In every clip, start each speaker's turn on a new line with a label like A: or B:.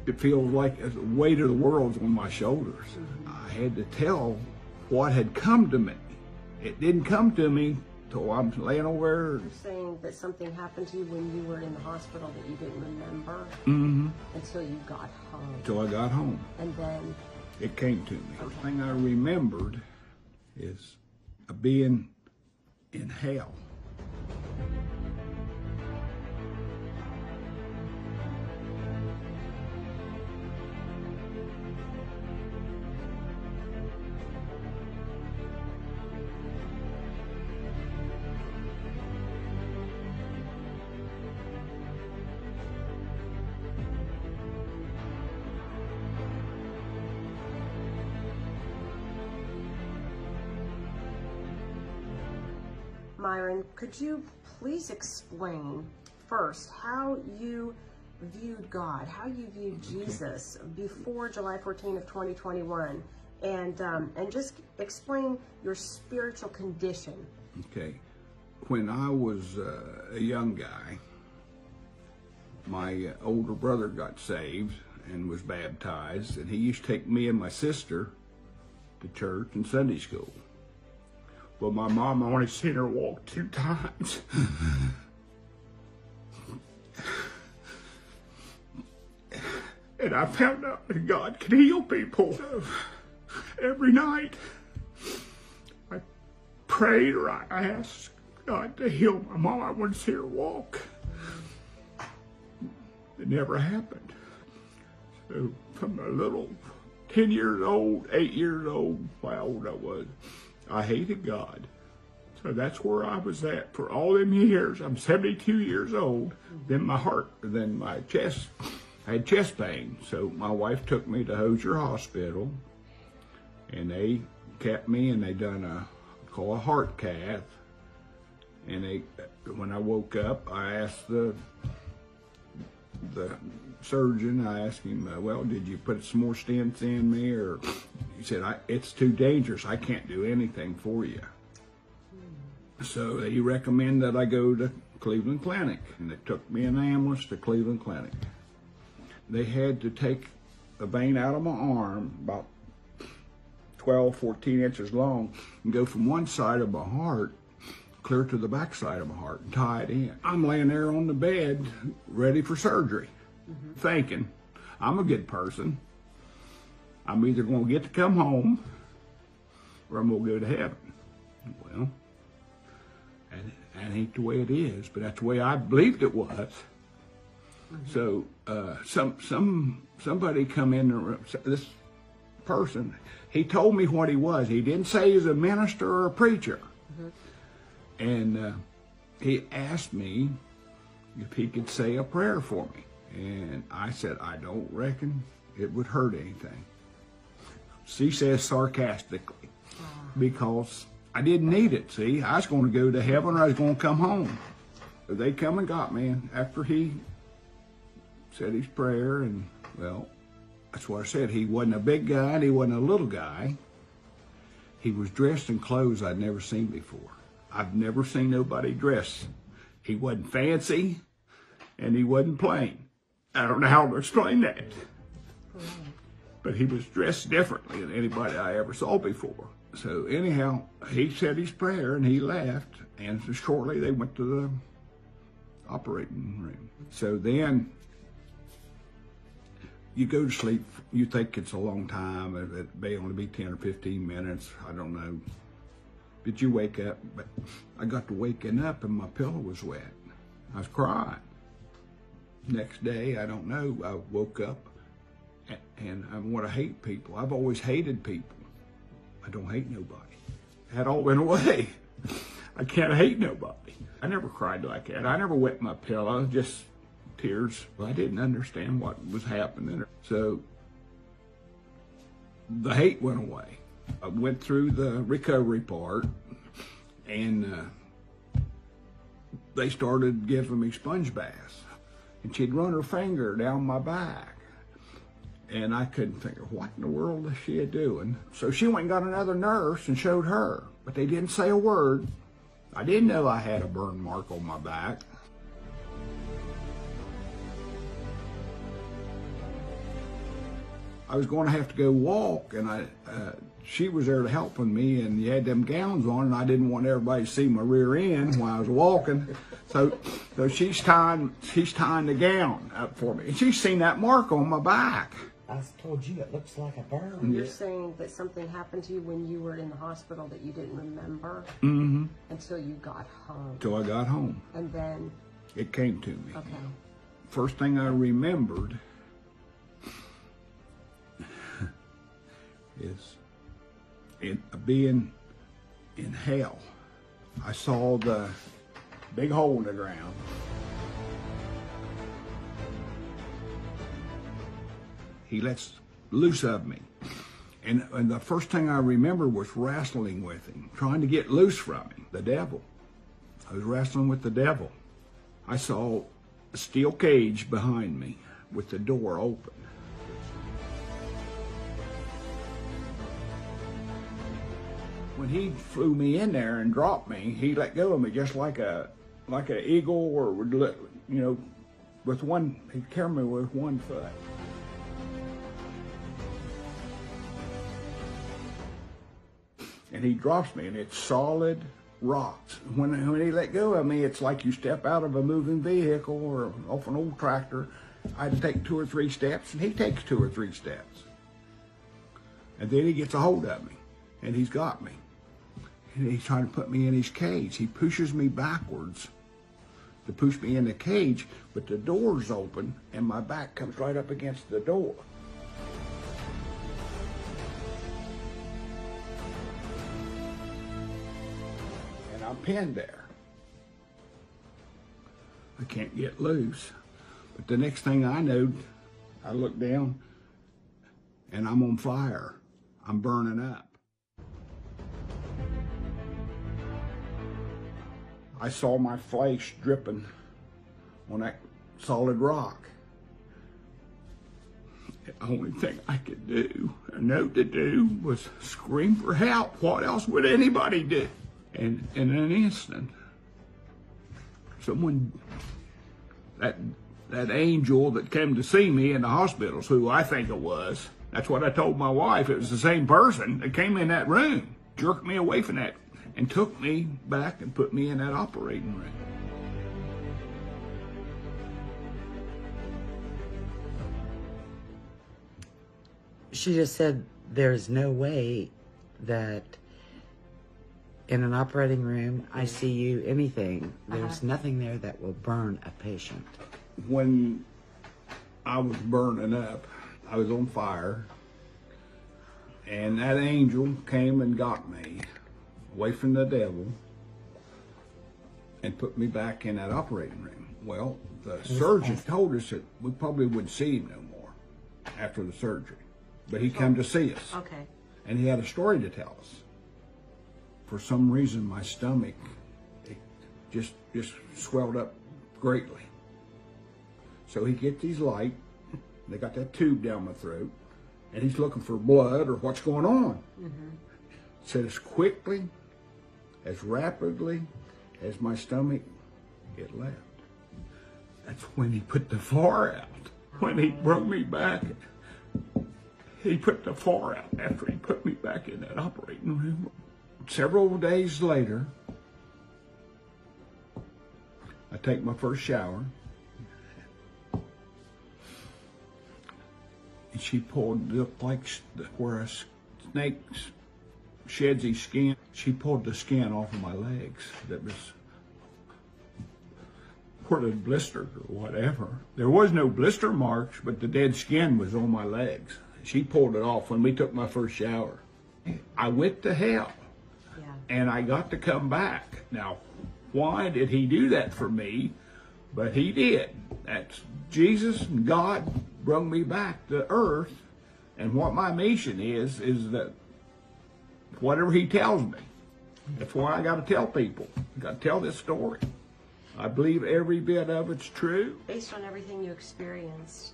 A: it feels like the weight of the world's on my shoulders. I had to tell what had come to me. It didn't come to me till I'm laying over there.
B: You're saying that something happened to you when you were in the hospital that you didn't remember until you got home.
A: Until I got home.
B: And then
A: it came to me. The thing I remembered is being in hell.
B: Myron, could you please explain first how you viewed God, how you viewed Jesus before July 14 of 2021, and just explain your spiritual condition.
A: Okay. When I was a young guy, my older brother got saved and was baptized, and he used to take me and my sister to church and Sunday school. Well, my mom only seen her walk 2 times. And I found out that God can heal people. So every night, I prayed or I asked God to heal my mom. I wanted to see her walk. It never happened. So from a little 10 years old, 8 years old, how old I was, I hated God. So that's where I was at for all them years. I'm 72 years old. Then my chest, I had chest pain. So my wife took me to Hosier Hospital, and they kept me, and they done a heart cath. And when I woke up, I asked the surgeon, I asked him, well, did you put some more stents in me? Or he said, it's too dangerous. I can't do anything for you. So he recommended that I go to Cleveland Clinic. And they took me in an ambulance to Cleveland Clinic. They had to take a vein out of my arm, about 12, 14 inches long, and go from one side of my heart clear to the back side of my heart and tie it in. I'm laying there on the bed, ready for surgery, thinking, I'm a good person. I'm either going to get to come home or I'm going to go to heaven. Well, that ain't the way it is, but that's the way I believed it was. So somebody come in the room, this person, he told me what he was. He didn't say he was a minister or a preacher. And he asked me if he could say a prayer for me. And I said, I don't reckon it would hurt anything. She says sarcastically, because I didn't need it, see? I was going to go to heaven or I was going to come home. So they come and got me after he said his prayer, and, well, that's what I said. He wasn't a big guy and he wasn't a little guy. He was dressed in clothes I'd never seen before. I've never seen nobody dress. He wasn't fancy, and he wasn't plain. I don't know how to explain that. But he was dressed differently than anybody I ever saw before. So anyhow, he said his prayer, and he left, and so shortly they went to the operating room. So then, you go to sleep, you think it's a long time, it may only be 10 or 15 minutes, I don't know. But you wake up, but I got to waking up and my pillow was wet. I was crying. Next day, I don't know, I woke up and I want to hate people. I've always hated people. I don't hate nobody. That all went away. I can't hate nobody. I never cried like that. I never wet my pillow, just tears. I didn't understand what was happening. So the hate went away. I went through the recovery part, and they started giving me sponge baths. And she'd run her finger down my back. And I couldn't think of what in the world is she doing. So she went and got another nurse and showed her, but they didn't say a word. I didn't know I had a burn mark on my back. I was going to have to go walk, and she was there helping me, and you had them gowns on, and I didn't want everybody to see my rear end while I was walking. So she's tying the gown up for me, and she's seen that mark on my back.
C: I told you it looks like a burn.
B: And you're saying that something happened to you when you were in the hospital that you didn't remember until you got home.
A: Until I got home.
B: And then
A: it came to me.
B: Okay.
A: First thing I remembered is being in hell. I saw the big hole in the ground. He lets loose of me. And the first thing I remember was wrestling with him, trying to get loose from him, the devil. I was wrestling with the devil. I saw a steel cage behind me with the door open. When he flew me in there and dropped me, he let go of me just like an eagle, or with one. He carried me with one foot. And he drops me, and it's solid rocks. When he let go of me, it's like you step out of a moving vehicle or off an old tractor. I had to take 2 or 3 steps, and he takes 2 or 3 steps. And then he gets a hold of me, and he's got me. And he's trying to put me in his cage. He pushes me backwards to push me in the cage, but the door's open, and my back comes right up against the door. I'm pinned there. I can't get loose. But the next thing I know, I look down and I'm on fire. I'm burning up. I saw my flesh dripping on that solid rock. The only thing I could do, or know to do, was scream for help. What else would anybody do? And in an instant, someone, that angel that came to see me in the hospitals, who I think it was, that's what I told my wife, it was the same person that came in that room, jerked me away from that, and took me back and put me in that operating room.
C: She just said there's no way that in an operating room, ICU, anything, there's nothing there that will burn a patient.
A: When I was burning up, I was on fire, and that angel came and got me away from the devil and put me back in that operating room. Well, the surgeon told us that we probably wouldn't see him no more after the surgery, but he came to see us.
B: Okay.
A: And he had a story to tell us. For some reason, my stomach just swelled up greatly. So he gets his light. They got that tube down my throat, and he's looking for blood or what's going on. Said as quickly, as rapidly as my stomach, it left. That's when he put the far out. When he brought me back, he put the far out after he put me back in that operating room. Several days later, I take my first shower, and she pulled, it looked like where a snake sheds his skin. She pulled the skin off of my legs that was where the blistered or whatever. There was no blister marks, but the dead skin was on my legs. She pulled it off when we took my first shower. I went to hell. And I got to come back. Now, why did he do that for me? But he did. That's Jesus and God brought me back to earth. And what my mission is that whatever he tells me, that's why I got to tell people. I got to tell this story. I believe every bit of it's true.
B: Based on everything you experienced,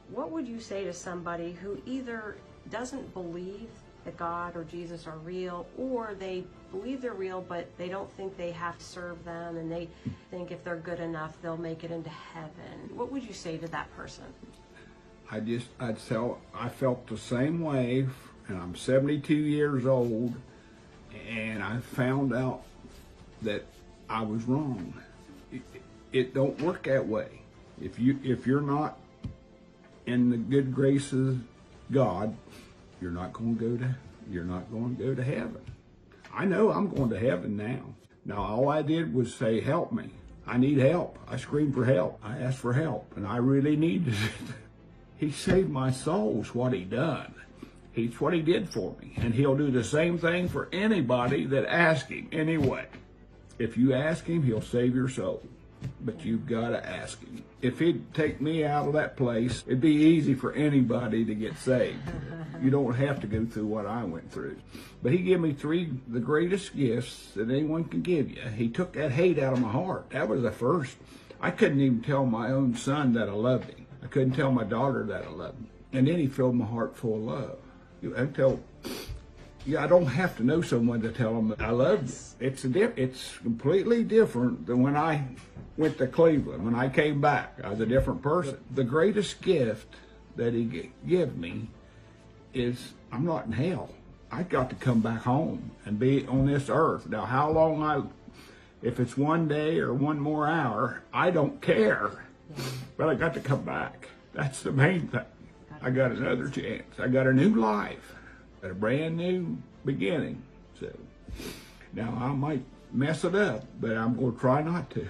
B: what would you say to somebody who either doesn't believe that God or Jesus are real, or they believe they're real, but they don't think they have to serve them, and they think if they're good enough, they'll make it into heaven? What would you say to that person?
A: I felt the same way, and I'm 72 years old, and I found out that I was wrong. It don't work that way. If you're not in the good graces of God, you're not going to go to heaven. I know I'm going to heaven now. Now all I did was say, help me. I need help. I screamed for help. I asked for help, and I really needed it. He saved my soul, is what he done. It's what he did for me. And he'll do the same thing for anybody that asks him anyway. If you ask him, he'll save your soul. But you've got to ask him. If he'd take me out of that place, it'd be easy for anybody to get saved. You don't have to go through what I went through. But he gave me the greatest gifts that anyone can give you. He took that hate out of my heart. That was the first. I couldn't even tell my own son that I loved him. I couldn't tell my daughter that I loved him. And then he filled my heart full of love. I don't have to know someone to tell them that I love you. It's completely different than when I went to Cleveland. When I came back, I was a different person. The greatest gift that he gave me is I'm not in hell. I got to come back home and be on this earth. Now, how long if it's one day or one more hour, I don't care. But I got to come back. That's the main thing. I got another chance. I got a new life, got a brand new beginning. So now I might mess it up, but I'm going to try not to.